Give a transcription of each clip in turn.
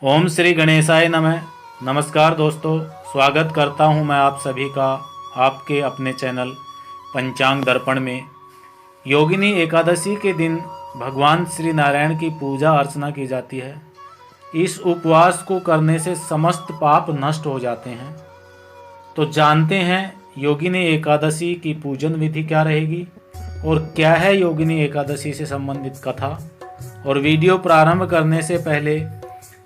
ओम श्री गणेशाय नमः। नमस्कार दोस्तों, स्वागत करता हूं मैं आप सभी का आपके अपने चैनल पंचांग दर्पण में। योगिनी एकादशी के दिन भगवान श्री नारायण की पूजा अर्चना की जाती है। इस उपवास को करने से समस्त पाप नष्ट हो जाते हैं। तो जानते हैं योगिनी एकादशी की पूजन विधि क्या रहेगी और क्या है योगिनी एकादशी से संबंधित कथा। और वीडियो प्रारंभ करने से पहले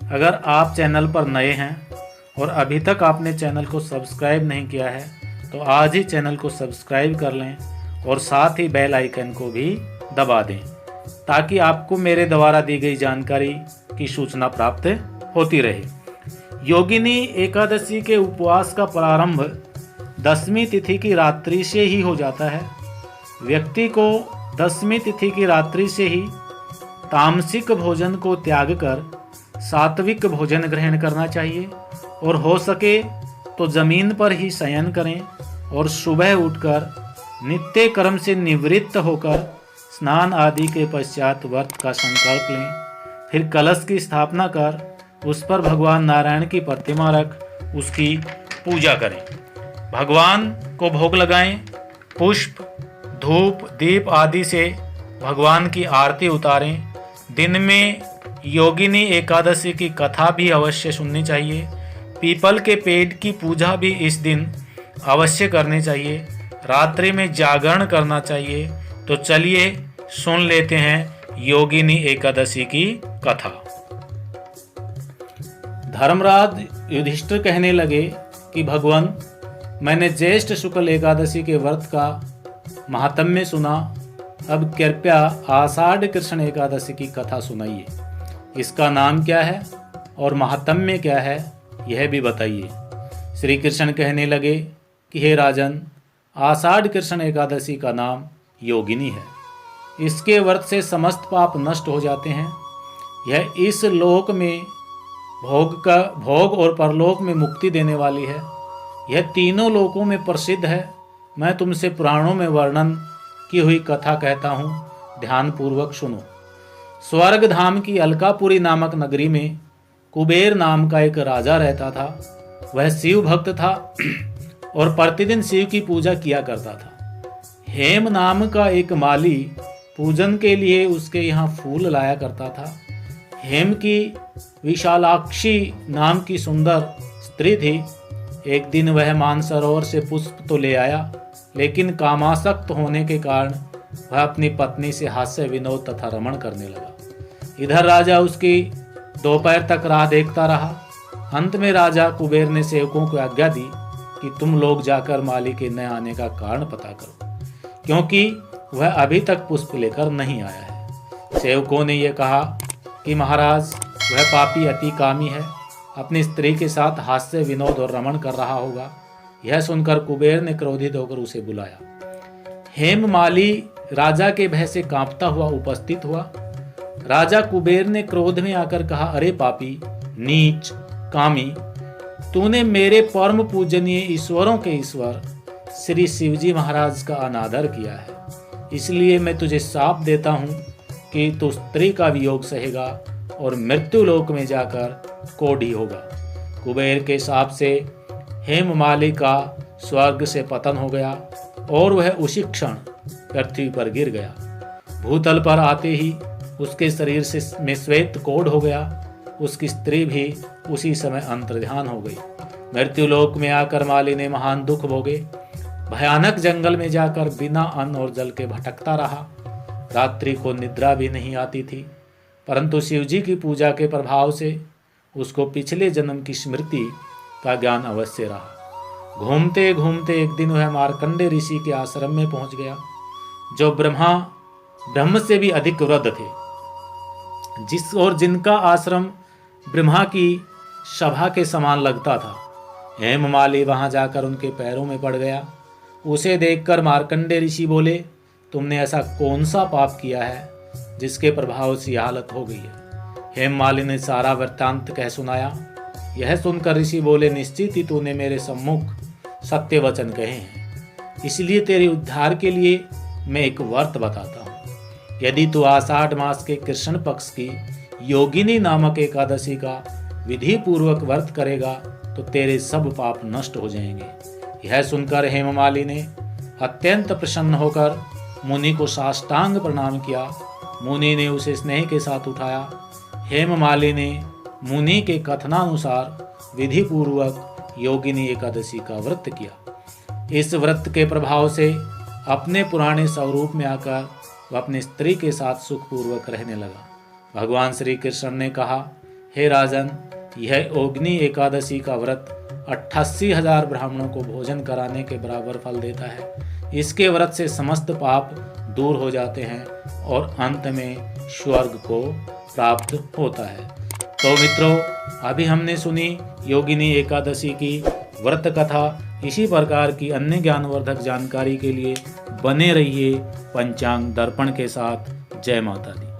अगर आप चैनल पर नए हैं और अभी तक आपने चैनल को सब्सक्राइब नहीं किया है तो आज ही चैनल को सब्सक्राइब कर लें और साथ ही बेल आइकन को भी दबा दें ताकि आपको मेरे द्वारा दी गई जानकारी की सूचना प्राप्त होती रहे। योगिनी एकादशी के उपवास का प्रारंभ 10वीं तिथि की रात्रि से ही हो जाता है। व्यक्ति को 10वीं तिथि की रात्रि से ही तामसिक भोजन को त्याग कर सात्विक भोजन ग्रहण करना चाहिए और हो सके तो जमीन पर ही शयन करें और सुबह उठकर नित्य कर्म से निवृत्त होकर स्नान आदि के पश्चात व्रत का संकल्प लें। फिर कलश की स्थापना कर उस पर भगवान नारायण की प्रतिमा रख उसकी पूजा करें। भगवान को भोग लगाएं। पुष्प, धूप, दीप आदि से भगवान की आरती उतारें। दिन में योगिनी एकादशी की कथा भी अवश्य सुननी चाहिए। पीपल के पेड़ की पूजा भी इस दिन अवश्य करनी चाहिए। रात्रि में जागरण करना चाहिए। तो चलिए सुन लेते हैं योगिनी एकादशी की कथा। धर्मराज युधिष्ठिर कहने लगे कि भगवान, मैंने ज्येष्ठ शुक्ल एकादशी के व्रत का महात्म्य सुना। अब कृपया आषाढ़ कृष्ण एकादशी की कथा सुनाइए। इसका नाम क्या है और महात्म्य क्या है यह भी बताइए। श्री कृष्ण कहने लगे कि हे राजन, आषाढ़ कृष्ण एकादशी का नाम योगिनी है। इसके व्रत से समस्त पाप नष्ट हो जाते हैं। यह इस लोक में भोग और परलोक में मुक्ति देने वाली है। यह तीनों लोकों में प्रसिद्ध है। मैं तुमसे पुराणों में वर्णन की हुई कथा कहता हूँ, ध्यानपूर्वक सुनो। स्वर्ग धाम की अलकापुरी नामक नगरी में कुबेर नाम का एक राजा रहता था। वह शिव भक्त था और प्रतिदिन शिव की पूजा किया करता था। हेम नाम का एक माली पूजन के लिए उसके यहाँ फूल लाया करता था। हेम की विशालाक्षी नाम की सुंदर स्त्री थी। एक दिन वह मानसरोवर से पुष्प तो ले आया, लेकिन कामासक्त होने के कारण वह अपनी पत्नी से हास्य विनोद तथा रमण करने लगा। इधर राजा उसकी दोपहर तक राह देखता रहा। अंत में राजा कुबेर ने सेवकों को आज्ञा दी कि तुम लोग जाकर माली के न आने का कारण पता करो, क्योंकि वह अभी तक पुष्प लेकर नहीं आया है। सेवकों ने यह कहा कि महाराज, वह पापी अति कामी है, अपनी स्त्री के साथ हास्य विनोद और रमण कर रहा होगा। यह सुनकर कुबेर ने क्रोधित होकर उसे बुलाया। हेम माली राजा के भय से कांपता हुआ उपस्थित हुआ। राजा कुबेर ने क्रोध में आकर कहा, अरे पापी, नीच, कामी, तूने मेरे परम पूजनीय ईश्वरों के ईश्वर श्री शिवजी महाराज का अनादर किया है। इसलिए मैं तुझे शाप देता हूँ कि तू स्त्री का वियोग सहेगा और मृत्यु लोक में जाकर कोढ़ी होगा। कुबेर के शाप से हेममाली का स्वर्ग से पतन हो गया और वह उसी क्षण पृथ्वी पर गिर गया। भूतल पर आते ही उसके शरीर से में श्वेत कोढ़ हो गया। उसकी स्त्री भी उसी समय अंतर्ध्यान हो गई। मृत्युलोक में आकर माली ने महान दुख भोगे। भयानक जंगल में जाकर बिना अन्न और जल के भटकता रहा। रात्रि को निद्रा भी नहीं आती थी, परंतु शिवजी की पूजा के प्रभाव से उसको पिछले जन्म की स्मृति का ज्ञान अवश्य रहा। घूमते घूमते एक दिन वह मार्कंडे ऋषि के आश्रम में पहुंच गया, जो ब्रह्म से भी अधिक वृद्ध थे, जिनका आश्रम ब्रह्मा की सभा के समान लगता था। हेममाली वहां जाकर उनके पैरों में पड़ गया। उसे देखकर मार्कंडे ऋषि बोले, तुमने ऐसा कौन सा पाप किया है जिसके प्रभाव से यह हालत हो गई है। हेममाली ने सारा वृत्तांत कह सुनाया। यह सुनकर ऋषि बोले, निश्चित ही तूने मेरे सम्मुख सत्य वचन कहे हैं, इसलिए तेरे उद्धार के लिए मैं एक व्रत बताता हूँ। यदि तू आषाढ़ मास के कृष्ण पक्ष की योगिनी नामक एकादशी का विधि पूर्वक व्रत करेगा तो तेरे सब पाप नष्ट हो जाएंगे। यह सुनकर हेममालिनी ने अत्यंत प्रसन्न होकर मुनि को साष्टांग प्रणाम किया। मुनि ने उसे स्नेह के साथ उठाया। हेममालिनी ने मुनि के कथनानुसार विधि पूर्वक योगिनी एकादशी का व्रत किया। इस व्रत के प्रभाव से अपने पुराने स्वरूप में आकर वह अपनी स्त्री के साथ सुखपूर्वक रहने लगा। भगवान श्री कृष्ण ने कहा, हे राजन, यह योगिनी एकादशी का व्रत 88,000 ब्राह्मणों को भोजन कराने के बराबर फल देता है। इसके व्रत से समस्त पाप दूर हो जाते हैं और अंत में स्वर्ग को प्राप्त होता है। तो मित्रों, अभी हमने सुनी योगिनी एकादशी की व्रत कथा। इसी प्रकार की अन्य ज्ञानवर्धक जानकारी के लिए बने रहिए पंचांग दर्पण के साथ। जय माता दी।